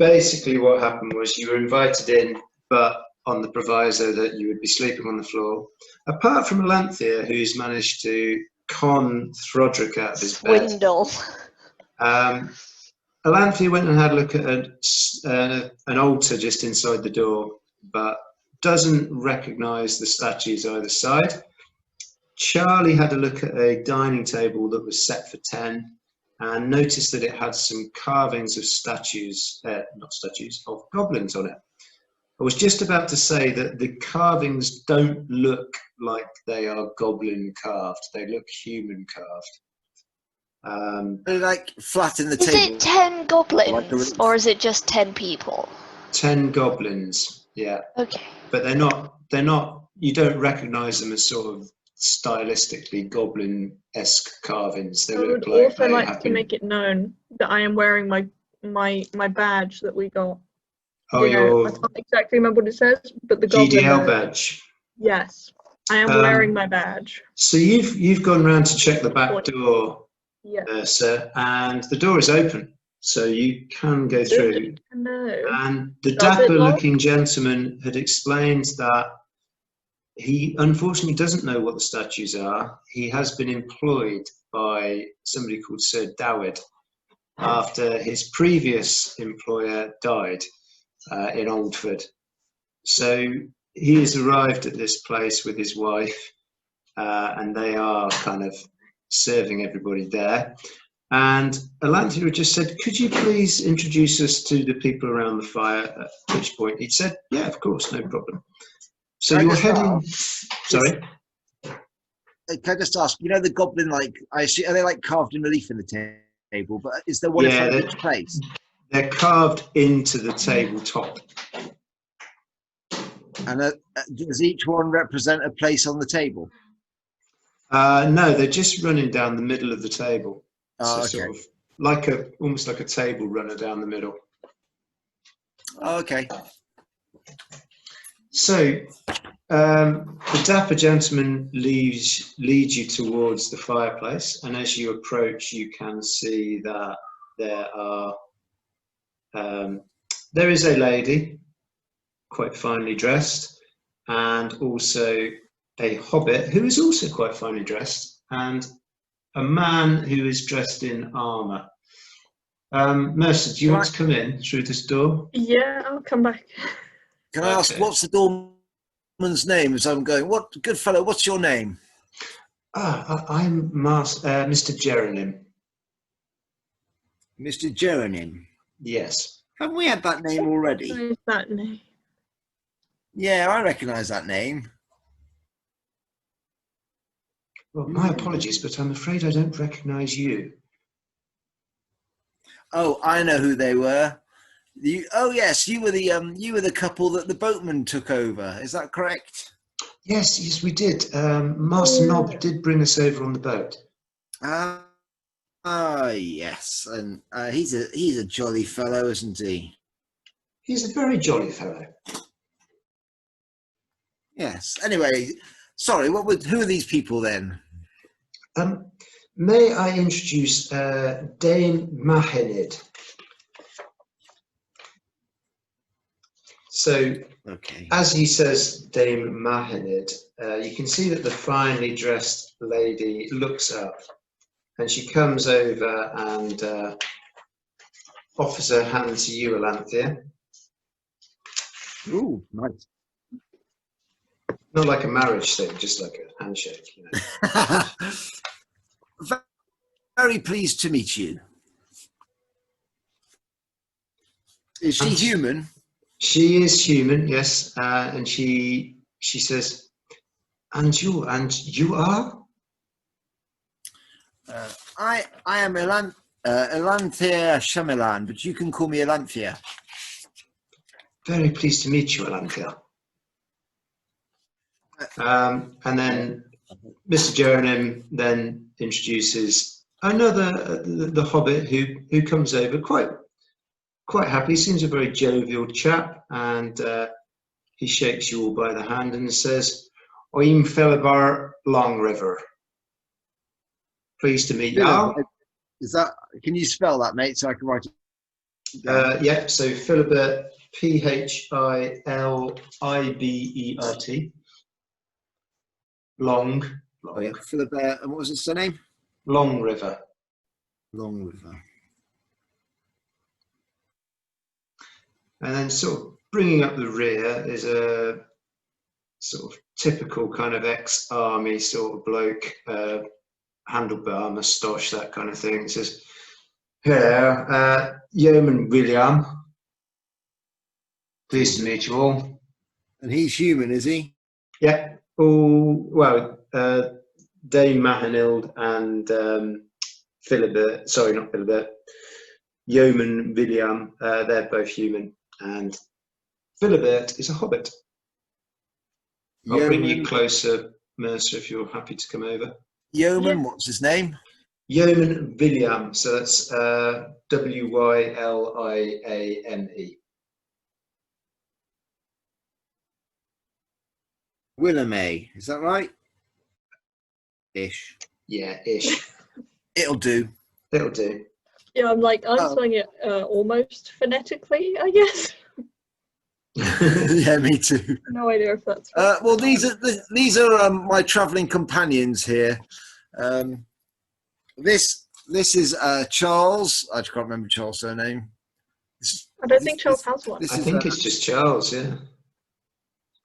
basically what happened was you were invited in, but on the proviso that you would be sleeping on the floor. Apart from Alanthea, who's managed to con Throdrick out of his bed. Swindle. Alanthea went and had a look at an altar just inside the door, but doesn't recognise the statues either side. Charlie had a look at a dining table that was set for 10 and noticed that it had some carvings of of goblins on it. I was just about to say that the carvings don't look like they are goblin carved. They look human carved. They're like flat in the Is table. it 10 goblins, Like or is it just 10 people? 10 goblins, yeah. Okay. But they're not, you don't recognise them as sort of stylistically goblin-esque carvings. They I look would like also they like have to been... make it known that I am wearing my badge that we got. Oh, your I can't exactly remember what it says, but the goblin GDL badge. Yes, I am wearing my badge. So you've gone round to check the back door, Yeah. sir, and the door is open, so you can go through. No. And the Does it dapper-looking gentleman had explained that he unfortunately doesn't know what the statues are. He has been employed by somebody called Sir Dawid after his previous employer died in Oldford. So he has arrived at this place with his wife, and they are kind of serving everybody there. And Alanthea just said, "Could you please introduce us to the people around the fire?" At which point he said, "Yeah, of course, no problem." So you're heading... Sorry? Can I just ask, you know, the goblin, like, I see, are they like carved in relief in the table? But is there one in front of each place? They're carved into the tabletop. And does each one represent a place on the table? No, they're just running down the middle of the table. Oh, so okay. Sort of like almost like a table runner down the middle. Oh, okay. So the dapper gentleman leads you towards the fireplace, and as you approach, you can see that there is a lady, quite finely dressed, and also a hobbit who is also quite finely dressed, and a man who is dressed in armour. Mercer, do you want to come in through this door? Yeah, I'll come back. Can I ask, what's the doorman's name as I'm going? What, good fellow, what's your name? I'm Mr. Jeronim. Mr. Jeronim? Yes. Haven't we had that name already? What is that name? Yeah, I recognise that name. Well, my apologies, but I'm afraid I don't recognise you. Oh, I know who they were. Oh yes, you were the couple that the boatman took over. Is that correct? Yes, we did. Master Nob did bring us over on the boat. Yes, and he's a jolly fellow, isn't he? He's a very jolly fellow. Yes. Anyway, sorry. Who are these people then? May I introduce Dame Mahenid? So, okay. As he says, Dame Mahenid, you can see that the finely dressed lady looks up, and she comes over and offers her hand to you, Alanthea. Ooh, nice. Not like a marriage thing, just like a handshake, you know. Very pleased to meet you. Is she human? She is human, yes. And she says, and you are? I am Alanthea Shamilan, but you can call me Alanthea. Very pleased to meet you, Alanthea. And then Mr. Jeronim then introduces the hobbit who comes over quite happy. Seems a very jovial chap, and he shakes you all by the hand and says, "I'm Philibert Longriver. Pleased to meet you." Is that? Can you spell that, mate, so I can write it Yeah, so Philibert, Philibert. Long, Oh yeah, Philibert. And what was his surname? Long River. Long River. And then sort of bringing up the rear is a sort of typical kind of ex-army sort of bloke, handlebar, moustache, that kind of thing. It says, hello, Yeoman William. Pleased to meet you all. And he's human, is he? Yeah. Oh, well, Dame Mahanild and Philibert, sorry, not Philibert, Yeoman William, they're both human. And Philibert is a hobbit. I'll bring you closer, Mercer, if you're happy to come over. Yeoman, Yeah. what's his name? Yeoman William, so that's Wyliame. Willamay, is that right? Ish. Yeah, ish. It'll do. It'll do. Yeah, I'm spelling it almost phonetically, I guess. Yeah, me too. No idea if that's. Well, these are my travelling companions here. This is Charles. I can't remember Charles' surname. I don't think Charles has one. I think it's just Charles, yeah.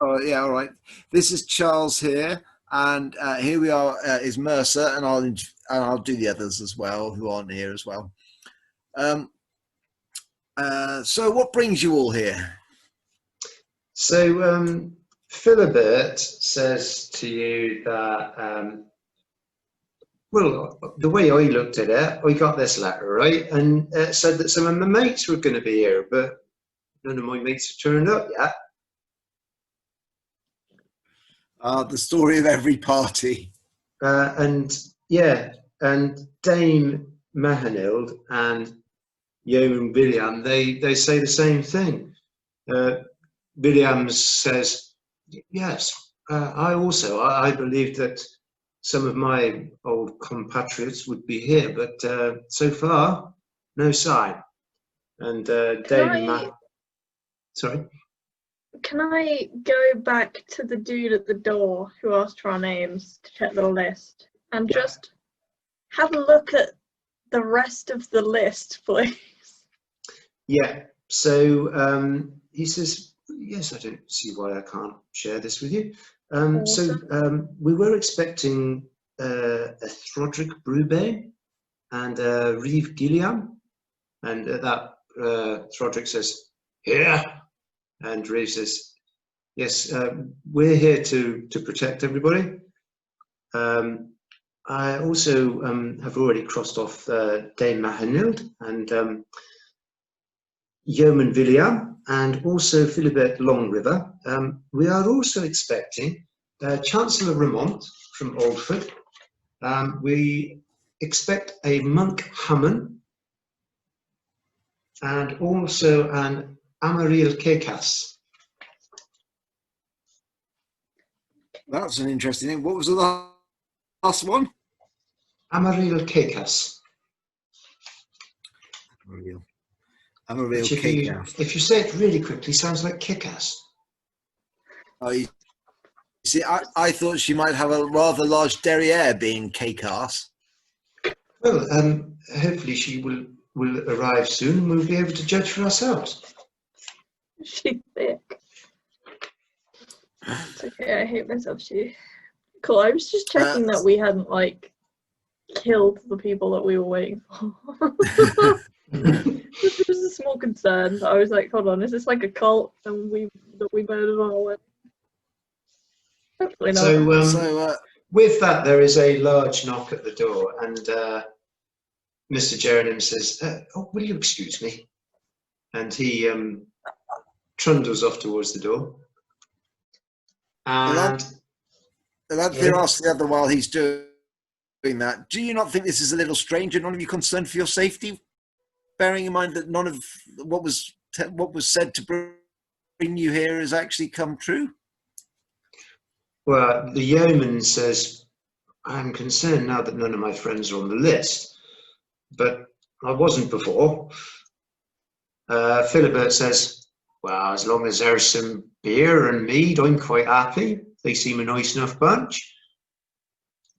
Oh yeah, all right. This is Charles here, and here we are is Mercer, and I'll do the others as well who aren't here as well. So what brings you all here? So Philibert says to you that, well, the way I looked at it, I got this letter, right? And it said that some of my mates were going to be here, but none of my mates have turned up yet. The story of every party. And yeah, and Dame Mahanild and Yeoman William, they say the same thing. Williams says, yes, I believed that some of my old compatriots would be here, but so far, no sign. And sorry? Can I go back to the dude at the door who asked for our names to check the list and just have a look at the rest of the list, please? Yeah, so he says, yes, I don't see why I can't share this with you. Awesome. So we were expecting a Throdric Brubane and a Reeve Gilliam, and that Throdric says, here, and Reeve says, yes, we're here to protect everybody. I also have already crossed off Dame Mahanild and Yeoman William, and also Philibert Long River. We are also expecting Chancellor Remont from Oldford. We expect a Monk Hammon, and also an Amaril Kekas. That's an interesting thing. What was the last one? Amaril Kekas. Amaril Kekas. If you say it really quickly, sounds like kick-ass. Oh, you see, I thought she might have a rather large derriere being cake-ass. Well, hopefully she will arrive soon and we'll be able to judge for ourselves. She's thick. It's okay, I hate myself too. Cool, I was just checking that we hadn't, like, killed the people that we were waiting for. This was a small concern. I was like, hold on, is this like a cult and we murdered all of it? Hopefully not. So, with that, there is a large knock at the door, and Mr. Jerningham says, oh, will you excuse me? And he trundles off towards the door. And Anthony asks the other while he's doing that, do you not think this is a little strange and none of you concerned for your safety? Bearing in mind that none of what was said to bring you here has actually come true? Well, the yeoman says, I'm concerned now that none of my friends are on the list, but I wasn't before. Philibert says, well, as long as there's some beer and mead, I'm quite happy. They seem a nice enough bunch.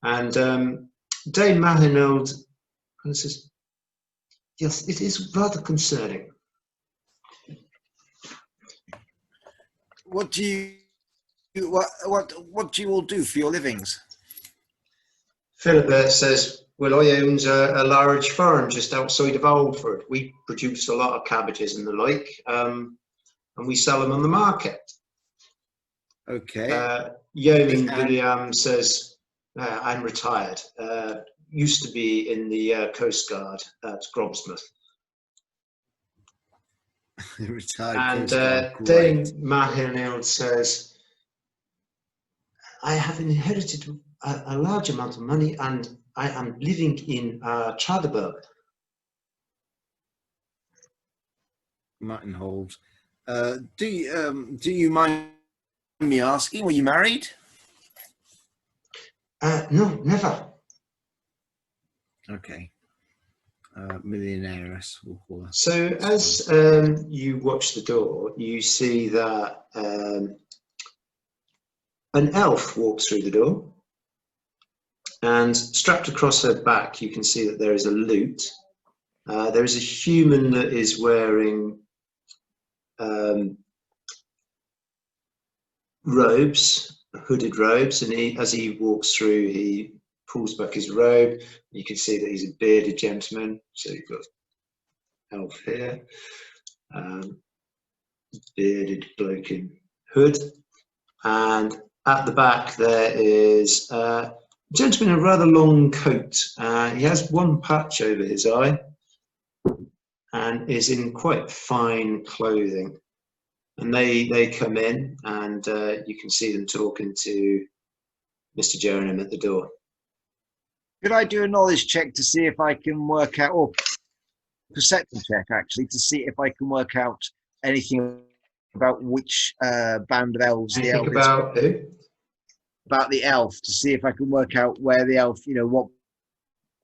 And Dame Mahenold says, yes, it is rather concerning. What do you all do for your livings? Philibert says, well, I own a large farm just outside of Alford. We produce a lot of cabbages and the like, and we sell them on the market. Okay. Yeoman William says, I'm retired. Used to be in the Coast Guard at Grobsmouth. Retired And Coast Guard. Dame Mahenold says, I have inherited a large amount of money and I am living in Traderberg. Mahenold. Do you mind me asking, were you married? No, never. Okay. Millionairess, we'll call her. So as you watch the door, you see that an elf walks through the door, and strapped across her back you can see that there is a lute. There is a human that is wearing robes, hooded robes, and as he walks through he pulls back his robe. You can see that he's a bearded gentleman, so you've got elf here, bearded bloke in hood, and at the back there is a gentleman in a rather long coat. He has one patch over his eye and is in quite fine clothing. And they come in, and you can see them talking to Mr. Jerningham at the door. Could I do a knowledge check to see if I can work out, or perception check actually, to see if I can work out anything about which band of elves the elf About is? who? About the elf, to see if I can work out where the elf,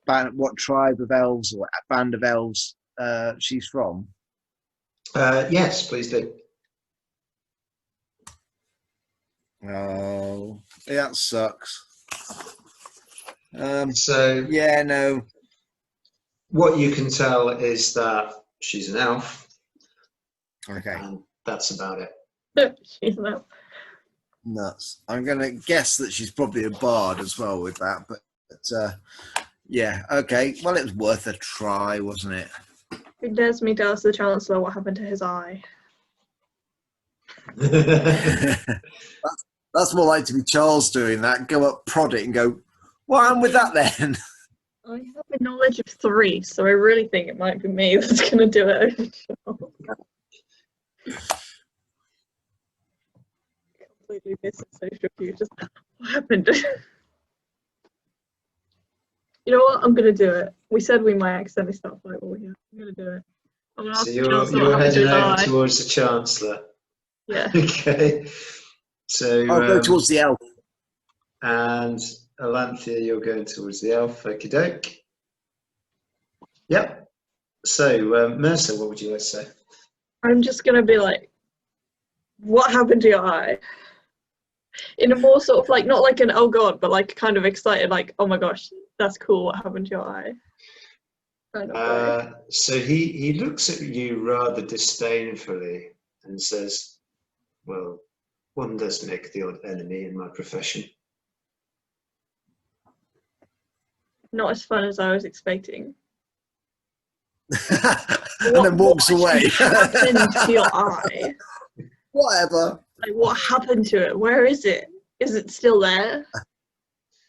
what tribe of elves or band of elves she's from. Yes, please do. Oh, yeah, that sucks. So Yeah, no. what you can tell is that she's an elf, Okay. and that's about it. She's an elf. Nuts. I'm going to guess that she's probably a bard as well with that, but yeah, okay. Well, it was worth a try, wasn't it? Who dares me to ask the Chancellor what happened to his eye? That's more like to be Charles doing that. Go up, prod it, and go, "What happened with that then?" I have a knowledge of 3, so I really think it might be me that's going to do it over Charles. Completely disassociated with you. Just what happened? You know what? I'm going to do it. We said we might accidentally start a fight while we're here. I'm going to do it. I'm going to ask So the Chancellor what you're happened to heading his over eye. towards the Chancellor. Yeah. Okay. So I'll go towards the elf. And Alanthea, you're going towards the elf. Okie doke. Yep. So Mercer, what would you like to say? I'm just going to be like, what happened to your eye? In a more sort of like, not like an oh god, but like kind of excited, like, oh my gosh, that's cool, what happened to your eye? Kind of way. So he looks at you rather disdainfully and says, well, one does make the odd enemy in my profession. Not as fun as I was expecting. And then walks away. What happened to your eye? Whatever. Like, what happened to it? Where is it? Is it still there?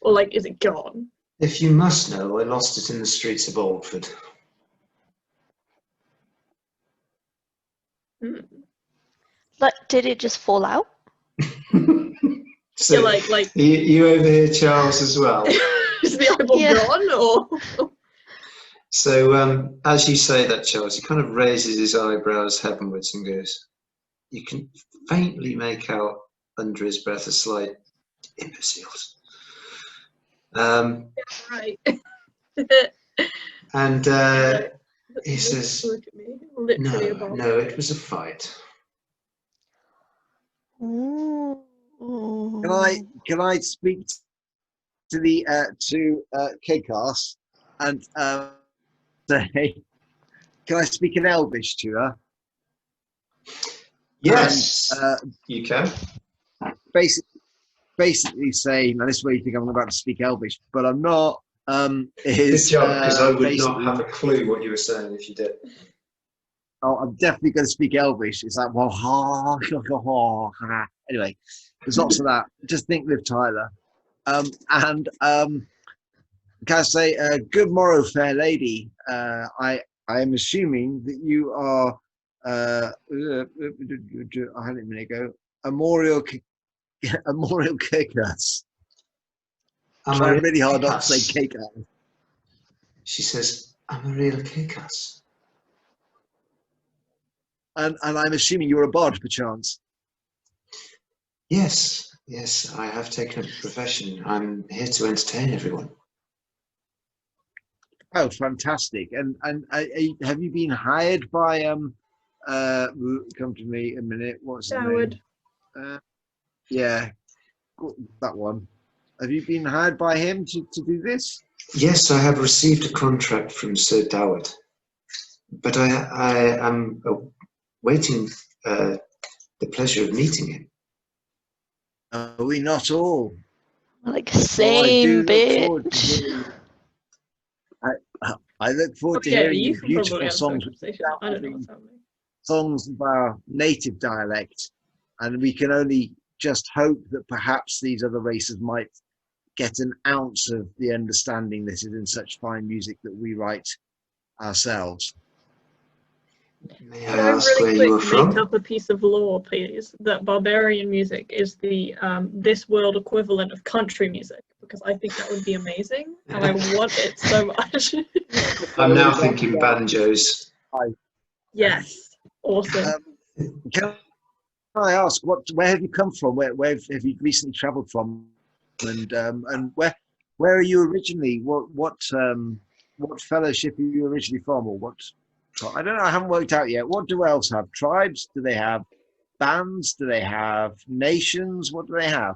Or like, is it gone? If you must know, I lost it in the streets of Oldford. Like, did it just fall out? So Yeah, like you overhear Charles as well. is the eyeball gone or? So as you say that, Charles, he kind of raises his eyebrows heavenwards and goes, you can faintly make out under his breath a slight imbeciles. Right. And He says, Look at me. Literally a no, bomb. no, it was a fight. Ooh. Can I speak to the K-Cast and say, can I speak in Elvish to her? Yes, And, you can. basically say, now this is where you think I'm about to speak Elvish, but I'm not. Good Is job, because I would not basically, have a clue what you were saying if you did. oh, I'm definitely going to speak Elvish. It's like, well, anyway, there's lots of that. Just think Liv Tyler. And can I say, good morrow, fair lady. I am assuming that you are, I had it a minute ago, a Moriel Kickers. Trying really hard not to say cake. She says, I'm a real kick-ass. And I'm assuming you're a bard, perchance. Yes, yes, I have taken up the profession. I'm here to entertain everyone. Oh, fantastic! And have you been hired by come to me a minute. What's his Howard. name? Yeah, that one. Have you been hired by him to do this? Yes, I have received a contract from Sir Dawid, but I am awaiting the pleasure of meeting him. Are we not all? Like, Well, same bitch. I look forward to Yeah, hearing you your can beautiful probably answer a songs. conversation. I don't know what's happening. Songs of our native dialect, and we can only just hope that perhaps these other races might get an ounce of the understanding that is in such fine music that we write ourselves. May Can I I ask really where you were quick make from? up a piece of lore, please? That barbarian music is the this world equivalent of country music, because I think that would be amazing, and I want it so much. I'm now thinking banjos. Yes, awesome. Can I ask, where have you come from? Where have you recently travelled from? And where are you originally? What fellowship are you originally from, or what? I don't know. I haven't worked out yet. What do elves have? Tribes? Do they have bands? Do they have nations? What do they have?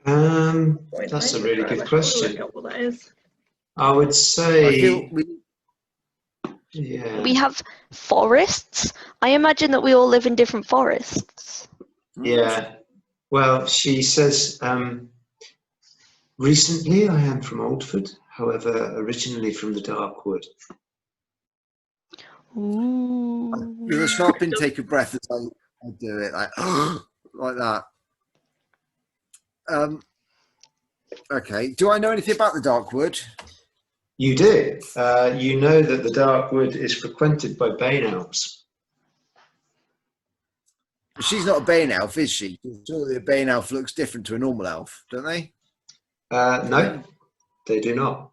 That's a really good question. Look up what that is. I would I feel say, yeah. We have forests. I imagine that we all live in different forests. Yeah. Well, she says, recently I am from Oldford, however, originally from the Darkwood. Ooh. With a sharp intake of breath as I do it, like like that. Okay. Do I know anything about the Darkwood? You do. You know that the Darkwood is frequented by Bane Elves. She's not a Bane elf, is she? Surely a Bane elf looks different to a normal elf, don't they? No, they do not.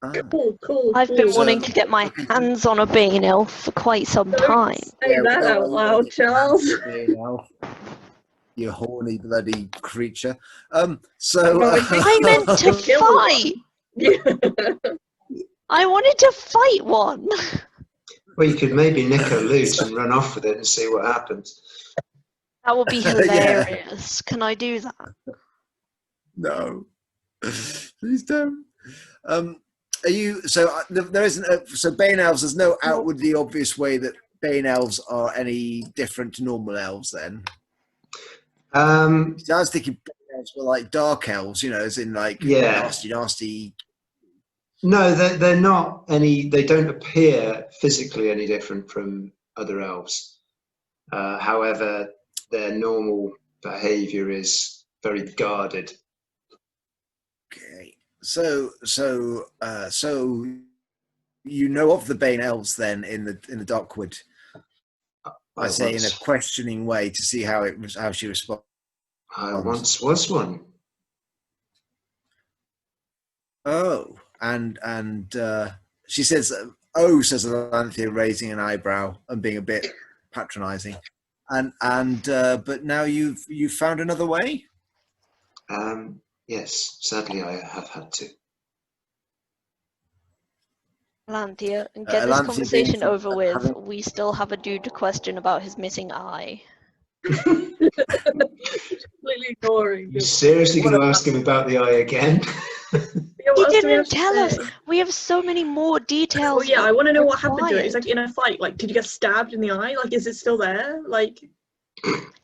Ah. Cool. I've been So- wanting to get my hands on a Bane elf for quite some time. Say that well, out loud, Charles. Bane elf, you horny bloody creature. No, I I meant to Kill fight. I wanted to fight one. Well, you could maybe nick her loot and run off with it and see what happens. That would be Yeah. hilarious. Can I do that? No, please don't. Are you so? There isn't. So Bane elves. There's no outwardly obvious way that Bane elves are any different to normal elves. Then I was thinking Bane elves were like dark elves. You know, as in like Yeah. nasty. No, they're not any. They don't appear physically any different from other elves. However, their normal behaviour is very guarded. Okay. So you know of the Bane elves then in the Darkwood. I say in a questioning way to see how she responds. I once was one. Oh, and she says, "Oh," says Alanthea, raising an eyebrow and being a bit patronising. And but now you've found another way. Yes, sadly, I have had to. Lanthea, and get this Lanthea conversation being- over with. We still have a dude to question about his missing eye. Completely ignoring You you. seriously going to ask him about the eye again? Yeah, He what else do we have didn't to tell us. say? We have so many more details. Oh yeah, I want to know what happened to it. It's required. like in a fight. Like, did you get stabbed in the eye? Like, is it still there? Like,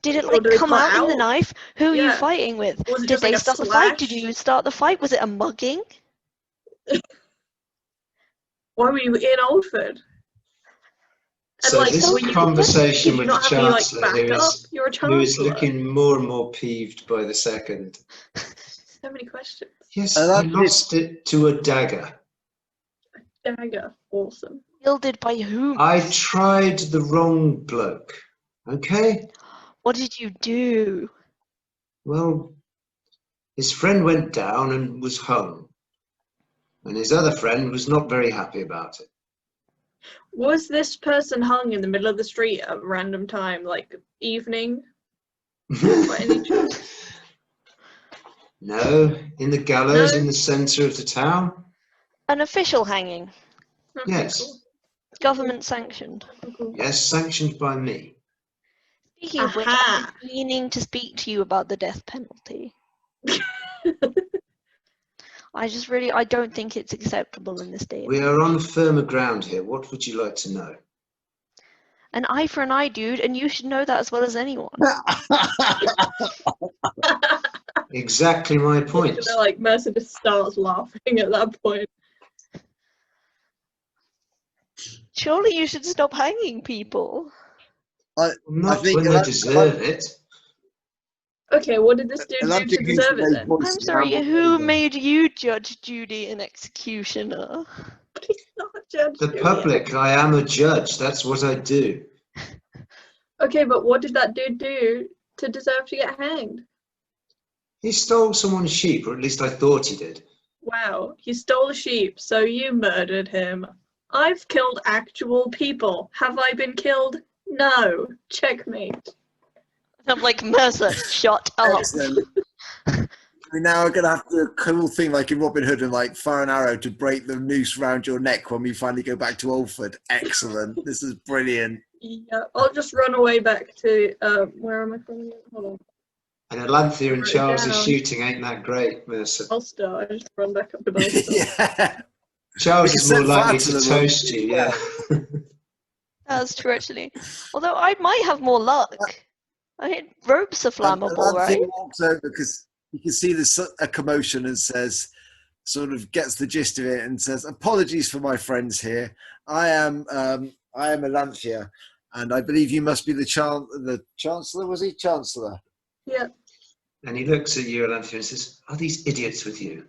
Did it or like did it come cut out in the out? knife? Who are you Yeah. fighting with? Or was it Did just like they a start the fight? Did slash? you start the fight? Was it a mugging? Why were you in Oldford? And So like, this were you? conversation Did you with not the have any like Chancellor, backup? You're a who is chancellor. looking more and more peeved by the second. So many questions. Yes, And I that's lost it to a dagger. Dagger, awesome. Gilded by whom? I tried the wrong bloke. Okay? What did you do? Well, his friend went down and was hung. And his other friend was not very happy about it. Was this person hung in the middle of the street at a random time, like evening? By any chance? No, in the gallows No? in the centre of the town. An official hanging, Okay, Yes. cool. government sanctioned. Cool. Yes, sanctioned by me. Speaking of which, Aha. I'm meaning to speak to you about the death penalty. I don't think it's acceptable in this day. We are on firmer ground here. What would you like to know? An eye for an eye, dude, and you should know that as well as anyone. Exactly my point. They're like, Mercer just starts laughing at that point. Surely you should stop hanging people. Not think when they that- deserve it. Okay, what did this dude do Lanthea to gives deserve a it then? voice I'm of sorry, Ramble who Raven. made you Judge Judy and executioner? He's not a judge. The Julia. public, I am a judge. That's what I do. Okay, but what did that dude do to deserve to get hanged? He stole someone's sheep, or at least I thought he did. Wow, he stole a sheep, so you murdered him. I've killed actual people. Have I been killed? No. Checkmate. I'm like, Mercer, shut up. Excellent. We now are going to have to do a cool thing like in Robin Hood and like fire an arrow to break the noose round your neck when we finally go back to Oldford. Excellent. This is brilliant. Yeah, I'll just run away back to, where am I from again? Hold on. And Alanthea and Write it Charles is down. shooting ain't that great, Mercer. Ulster. I just run back up to Ulster. Yeah. Charles We is can more set fire likely to to them. toast you, yeah. That's true, actually. Although I might have more luck. I mean, ropes are flammable, Lanthea right? walks over because you can see there's a commotion and says, sort of gets the gist of it and says, "Apologies for my friends here. I am Alanthea, and I believe you must be the Chancellor. Was he Chancellor?" Yeah. And he looks at you, Alanthea, and says, "Are these idiots with you?"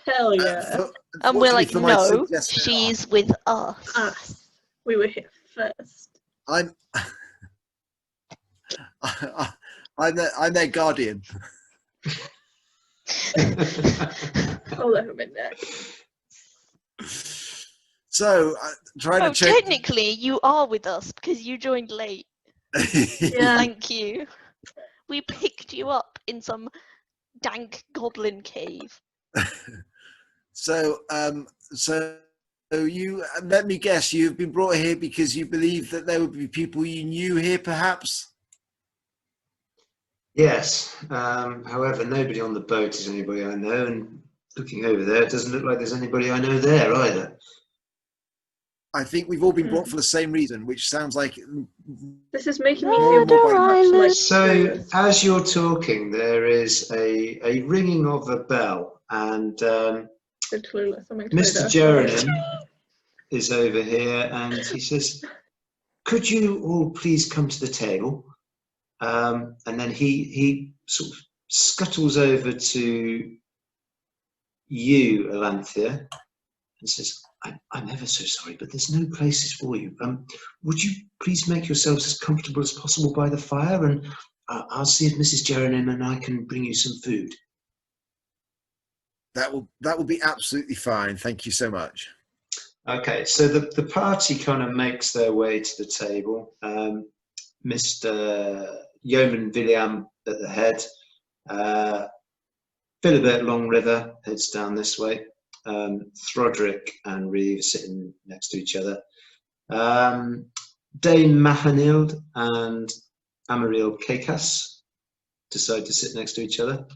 Hell yeah. And we're like, Unfortunately for my no, suggestion, she's with us. Us. We were here first. I'm I'm their guardian. I'll let him in there. So trying Oh, to check. technically, you are with us because you joined late. Yeah. Thank you. We picked you up in some dank goblin cave. So you let me guess. You've been brought here because you believe that there would be people you knew here, perhaps. Yes. However, nobody on the boat is anybody I know, and looking over there, it doesn't look like there's anybody I know there either. I think we've all been brought for the same reason, which sounds like This is making me feel Murder very much like Island. So, as you're talking, there is a ringing of a bell, and Clueless. Something Mr. Jerningham is over here, and he says, "Could you all please come to the table?" And then he sort of scuttles over to you, Alanthea, and says, I'm ever so sorry, but there's no places for you. Would you please make yourselves as comfortable as possible by the fire, and I'll see if Mrs. Jerningham and I can bring you some food." that will be absolutely fine. Thank you so much. Okay, so the party kind of makes their way to the table. Mr. Yeoman William at the head. Philibert Long River heads down this way. Throdrick and Reeve sitting next to each other. Dame Mahanild and Amaril Kekas decide to sit next to each other.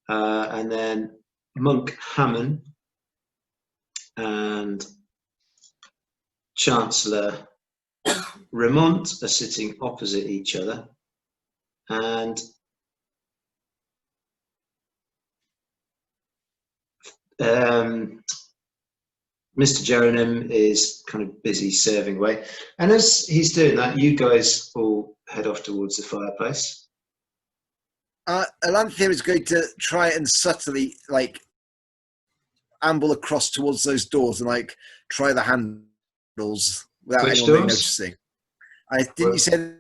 And then Monk Hammond and Chancellor Remont are sitting opposite each other. And Mr. Jeronim is kind of busy serving away. And as he's doing that, you guys all head off towards the fireplace. Alanthea is going to try and subtly, like, amble across towards those doors and, like, try the handles without Which anyone really doors? noticing. Didn't you say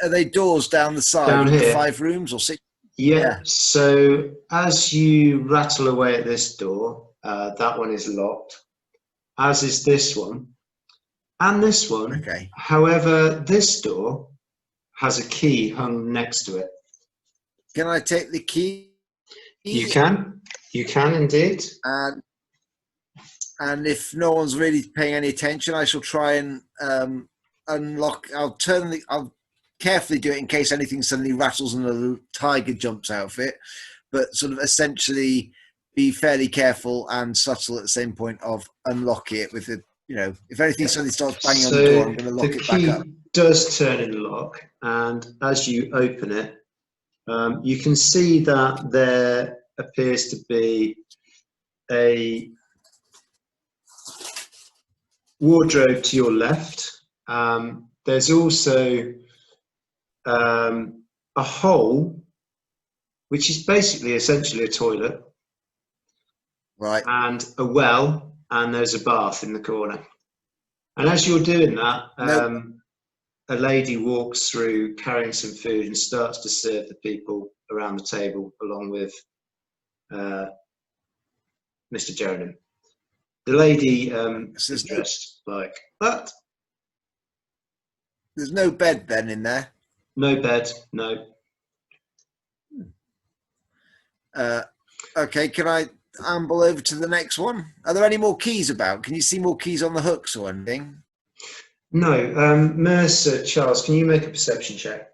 are they doors down the side Down of the here? 5 rooms or 6? Yeah. So as you rattle away at this door, that one is locked, as is this one, and this one. Okay. However, this door has a key hung next to it. Can I take the key? You can indeed. And if no one's really paying any attention, I shall try and unlock. I'll carefully do it in case anything suddenly rattles and a tiger jumps out of it, but sort of essentially be fairly careful and subtle at the same point of unlock it with the, if anything suddenly starts banging on the door, I'm going to lock it back up. The key does turn in the lock, and as you open it, you can see that there appears to be a wardrobe to your left. There's also a hole, which is basically essentially a toilet, right, and a well, and there's a bath in the corner. And as you're doing that, a lady walks through carrying some food and starts to serve the people around the table along with Mr. Jeronim. The lady is dressed like that. There's no bed then in there? No bed, no. Okay, can I amble over to the next one? Are there any more keys about? Can you see more keys on the hooks or anything? No. Mercer, Charles, can you make a perception check?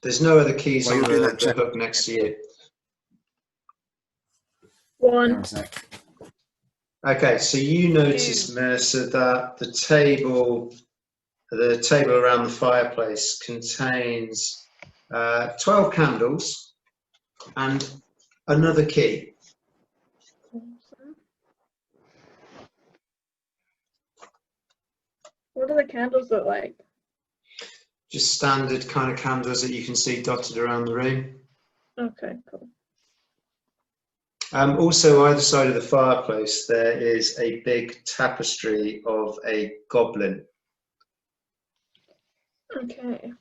There's no other keys on the hook next to you. 1. Okay, so you notice, Mercer, that the table around the fireplace contains 12 candles and another key. What do the candles look like? Just standard kind of candles that you can see dotted around the room. Okay, cool. Also, either side of the fireplace, there is a big tapestry of a goblin. Okay.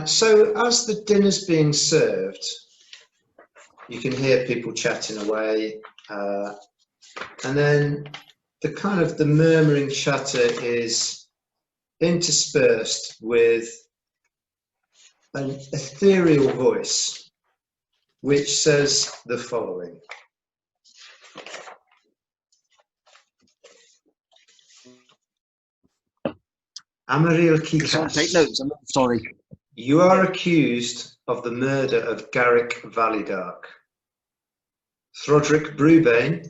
So as the dinner's being served, you can hear people chatting away, and then the murmuring chatter is interspersed with an ethereal voice which says the following. Amaril Kikas, Take notes, I'm sorry. You are accused of the murder of Garrick Validark. Throdrick Brubane,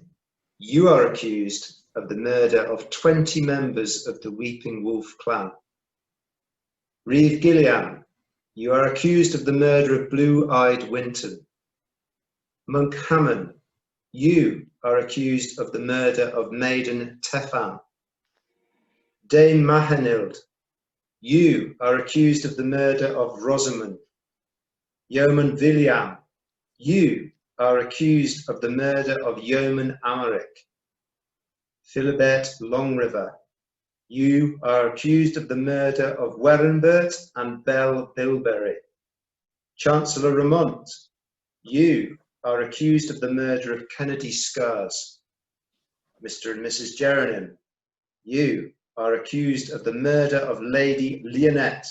you are accused of the murder of 20 members of the Weeping Wolf clan. Reeve Gillian, you are accused of the murder of Blue-Eyed Winton. Monk Hammond, you are accused of the murder of Maiden Tefan. Dame Mahanild, you are accused of the murder of Rosamond. Yeoman Villiam, you are accused of the murder of Yeoman Amaric. Philibert Longriver, you are accused of the murder of Werinbert and Belle Bilberry. Chancellor Remont, you are accused of the murder of Kennedy Scars. Mr. and Mrs. Jeronim, you are accused of the murder of Lady Leonette.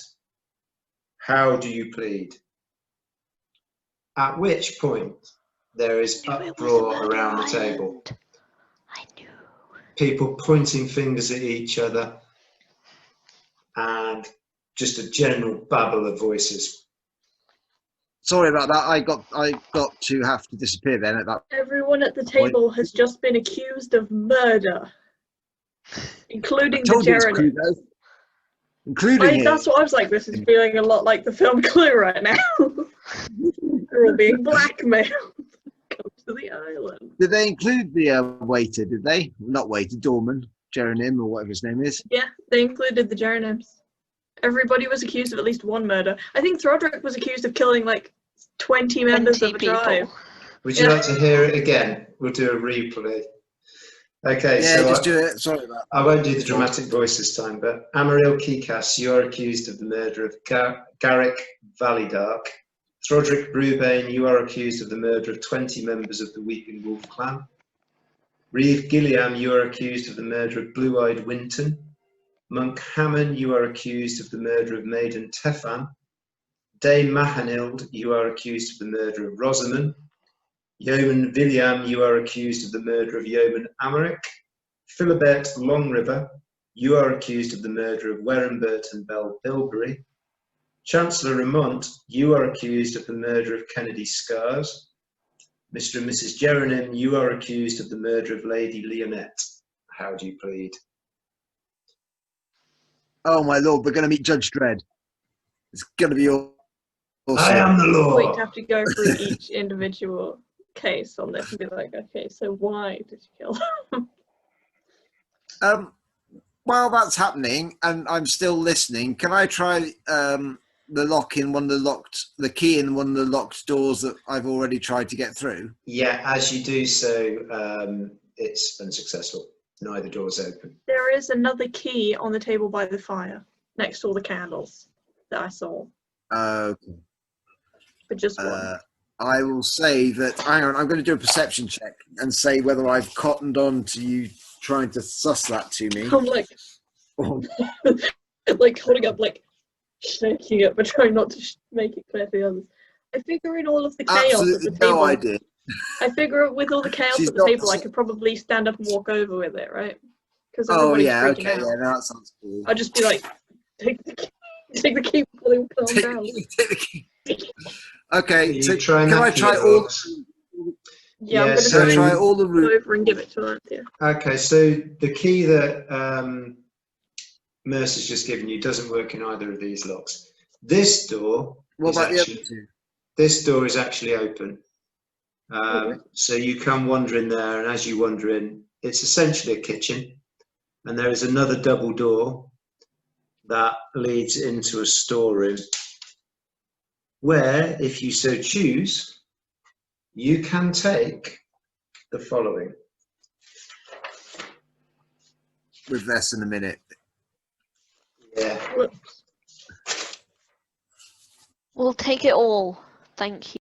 How do you plead? At which point there is Knew it was a uproar murder around the table. island. I knew. People pointing fingers at each other, and just a general babble of voices. Sorry about that. I got to have to disappear then at that. Everyone at the table has just been accused of murder, including the Told you it's Jeremy. Cluedo. Including him. That's what I was like. This is feeling a lot like the film Clue right now. They're all being blackmailed. Come to the island. Did they include the waiter? Did they? Not waiter, doorman, Jeronim, or whatever his name is. Yeah, they included the Jeronims. Everybody was accused of at least one murder. I think Throdrick was accused of killing like 20 members 20 of a tribe. people. Would you like to hear it again? We'll do a replay. Okay, Yeah, so just do it. Sorry about that. I won't do the dramatic voice this time, but Amaril Kikas, you are accused of the murder of Garrick Valleydark. Throdrick Brubane, you are accused of the murder of 20 members of the Weeping Wolf clan. Reeve Gilliam, you are accused of the murder of Blue-Eyed Winton. Monk Hammond, you are accused of the murder of Maiden Tefan. Dame Mahanild, you are accused of the murder of Rosamond. Yeoman Villiam, you are accused of the murder of Yeoman Amaric. Philibert Longriver, you are accused of the murder of Werinbert and Bell Bilberry. Chancellor Remont, you are accused of the murder of Kennedy Scars. Mr. and Mrs. Jeronim, you are accused of the murder of Lady Leonette. How do you plead? Oh my lord, we're going to meet Judge Dredd. It's going to be awesome. I am the law. We'd have to go through each individual case on this and be like, okay, so why did you kill them? While that's happening, and I'm still listening, can I try the lock in one of the key in one of the locked doors that I've already tried to get through? Yeah, as you do so, it's unsuccessful. Neither door's open. There is another key on the table by the fire, next to all the candles that I saw, Okay. but just one. I will say that, hang on, I'm going to do a perception check and say whether I've cottoned on to you trying to suss that to me. I'm like, like holding up, like shaking it, but trying not to make it clear to the others. I figure in all of the chaos Absolutely at the table, no idea. I figure with all the chaos She's at the not- table, I could probably stand up and walk over with it, right? Because Oh everybody's yeah, freaking okay, out. yeah, no, that sounds cool. I'll just be like, take the key before they calm Take down. the key. Okay, You so try and can I hack try your all? logs. Yeah, I'm Yeah, gonna so- Can I try all the go routes? over and give it to Anthea. Okay, so the key that Mercer's just given you doesn't work in either of these locks. This door What is about the actually, other two? this door is actually open. Okay. So you can wander in there, and as you wander in, it's essentially a kitchen, and there is another double door that leads into a storeroom where, if you so choose, you can take the following. With less than a minute. Yeah. Whoops. We'll take it all. Thank you.